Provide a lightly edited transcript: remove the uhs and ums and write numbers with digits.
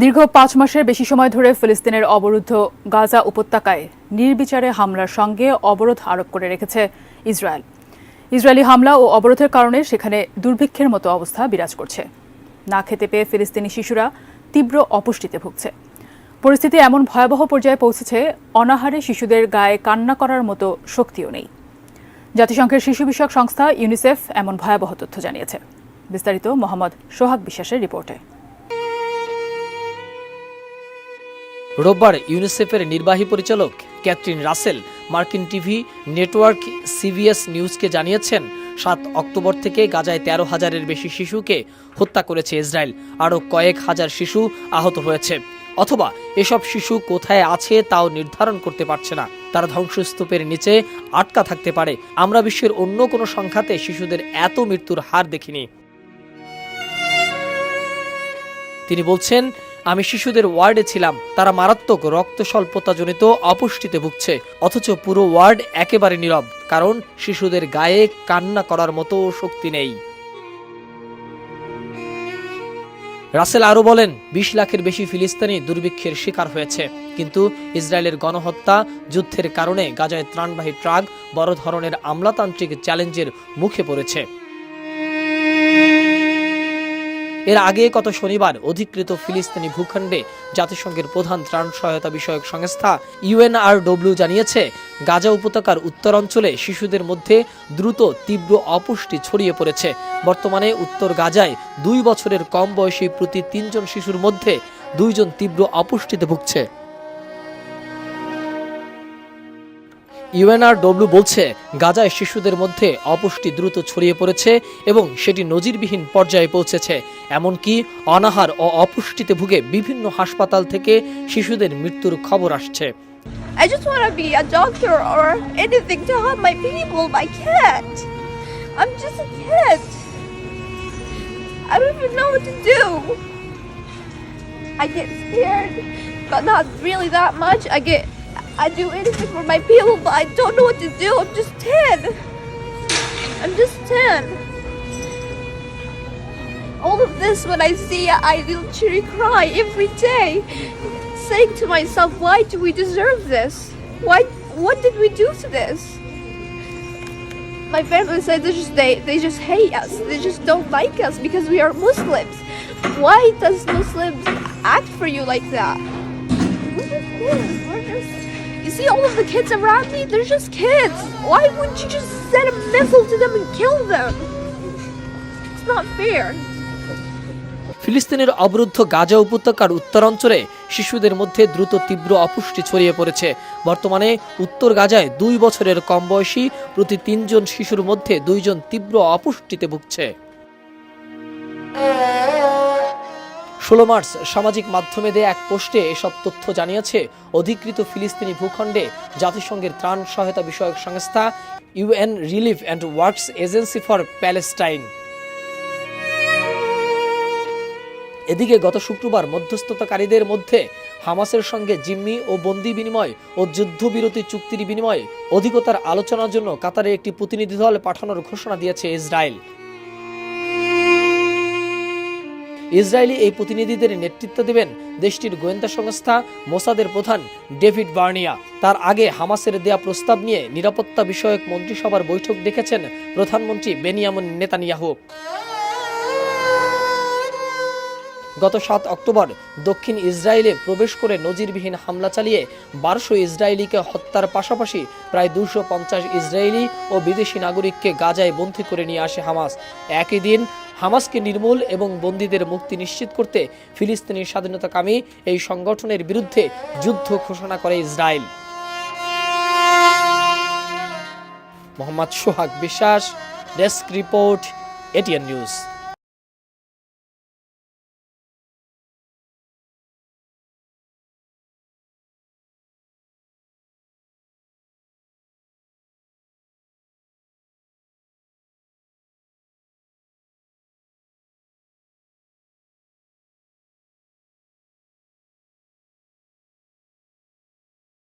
দীর্ঘ ৫ মাসের বেশি সময় ধরে ফিলিস্তিনের অবরুদ্ধ গাজা উপত্যকায় নির্বিচারে হামলার সঙ্গে অবরোধ আরোপ করে রেখেছে ইসরায়েল। ইসরায়েলি হামলা ও অবরোধের কারণে সেখানে দুর্ভিক্ষের মতো অবস্থা বিরাজ করছে। না খেতে পেয়ে ফিলিস্তিনি শিশুরা তীব্র অপুষ্টিতে ভুগছে। পরিস্থিতি এমন ভয়াবহ পর্যায়ে পৌঁছেছে, অনাহারে শিশুদের গায়ে কান্না করার মতো শক্তিও নেই। জাতিসংঘের শিশু বিষয়ক সংস্থা ইউনিসেফ এমন ভয়াবহ তথ্য জানিয়েছে। বিস্তারিত মোহাম্মদ সোহাগ বিশ্বাসের রিপোর্টে। রোববার ইউনিসেফের নির্বাহী পরিচালক ক্যাথরিন রাসেল মার্কিন টিভি নেটওয়ার্ক সিবিএস নিউজকে জানিয়েছেন, ৭ অক্টোবর থেকে গাজায় ১৩,০০০-এর বেশি শিশুকে হত্যা করেছে ইসরায়েল। আরও কয়েক হাজার শিশু আহত হয়েছে, অথবা এসব শিশু কোথায় আছে তাও নির্ধারণ করতে পারছে না। তারা ধ্বংসস্তূপের নিচে আটকা থাকতে পারে। আমরা বিশ্বের অন্য কোনো সংখ্যাতে শিশুদের এত মৃত্যুর হার দেখিনি। তিনি বলছেন, আমি শিশুদের ওয়ার্ডে ছিলাম, তারা মারাত্মক রক্ত স্বল্পতাজনিত অপুষ্টিতে ভুগছে, অথচ পুরো ওয়ার্ড একেবারে নীরব, কারণ শিশুদের গায়ে কান্না করার মতো শক্তি নেই। রাসেল আরও বলেন, ২০ লাখের বেশি ফিলিস্তিনি দুর্ভিক্ষের শিকার হয়েছে, কিন্তু ইসরায়েলের গণহত্যা যুদ্ধের কারণে গাজায় ত্রাণবাহী ট্রাক বড় ধরনের আমলাতান্ত্রিক চ্যালেঞ্জের মুখে পড়েছে। এর আগে গত শনিবার অধিকৃত ফিলিস্তিনি ভূখণ্ডে জাতিসংঘের প্রধান ত্রাণ সহায়তা বিষয়ক সংস্থা UNRW জানিয়েছে, গাজা উপত্যকার উত্তরাঞ্চলে শিশুদের মধ্যে দ্রুত তীব্র অপুষ্টি ছড়িয়ে পড়েছে। বর্তমানে উত্তর গাজায় ২ বছরের কম বয়সী প্রতি ৩ জন শিশুর মধ্যে ২ জন তীব্র অপুষ্টিতে ভুগছে। UNRW বলছে, গাজায় শিশুদের মধ্যে অপুষ্টি দ্রুত ছড়িয়ে পড়েছে এবং সেটি নজিরবিহীন পর্যায়ে পৌঁছেছে। এমনকি অনাহার ও অপুষ্টিতে ভুগে বিভিন্ন হাসপাতাল থেকে শিশুদের মৃত্যুর খবর আসছে। I just want to be a doctor or anything to help my people. I can't. I'm just a kid. I don't even know what to do. I get scared, but not really that much. I do anything for my people, but I don't know what to do. I'm just 10. I'm just 10. All of this, when I see it, I literally cry every day, saying to myself, why do we deserve this? What did we do to this? My family said they just hate us. They just don't like us because we are Muslims. Why does Muslims act for you like that? We're just kids. You see all of the kids around me? They're just kids. Why wouldn't you just send a missile to them and kill them? It's not fair. ফিলিস্তিনের অবরুদ্ধ গাজা উপত্যকার উত্তরাঞ্চলে শিশুদের মধ্যে দ্রুত তীব্র অপুষ্টি ছড়িয়ে পড়েছে। বর্তমানে উত্তর গাজায় ২ বছরের কম বয়সী প্রতি ৩ জন শিশুর মধ্যে ২ জন তীব্র অপুষ্টিতে ভুগছে। ১৬ মার্চ সামাজিক মাধ্যমে দেয়া এক পোস্টে এসব তথ্য জানিয়েছে অধিকৃত ফিলিস্তিনি ভূখণ্ডে জাতিসংঘের ত্রাণ সহায়তা বিষয়ক সংস্থা UN relief and works agency for Palestine. এদিকে গত শুক্রবার মধ্যস্থতাকারীদের মধ্যে হামাসের সঙ্গে জিম্মি ও বন্দী বিনিময় ও যুদ্ধবিরতি চুক্তির বিনিময়ে অধিকতর আলোচনার জন্য কাতারে একটি প্রতিনিধি দল পাঠানোর ঘোষণা দিয়েছে ইসরায়েল। ইসরায়েলি এই প্রতিনিধিদের নেতৃত্ব দেবেন দেশটির গোয়েন্দা সংস্থা মোসাদের প্রধান ডেভিড বার্নিয়া। তার আগে হামাসের দেয়া প্রস্তাব নিয়ে নিরাপত্তা বিষয়ক মন্ত্রিসভার বৈঠক ডেকেছেন প্রধানমন্ত্রী বেনিয়ামিন নেতানিয়াহু। গত ৭ অক্টোবর দক্ষিণ ইসরায়েলে প্রবেশ করে নজিরবিহীন হামলা চালিয়ে ১২০০ ইসরায়েলিকে হত্যার পাশাপাশি প্রায় ২৫০ ইসরায়েলি ও বিদেশি নাগরিককে গাজায় বন্দী করে নিয়ে আসে হামাস। একই দিন হামাসকে নির্মূল এবং বন্দীদের মুক্তি নিশ্চিত করতে ফিলিস্তিনি স্বাধীনতাকামী এই সংগঠনের বিরুদ্ধে যুদ্ধ ঘোষণা করে ইসরায়েল। মোহাম্মদ সোহাগ বিশ্বাস, ডেস্ক রিপোর্ট, ATN নিউজ।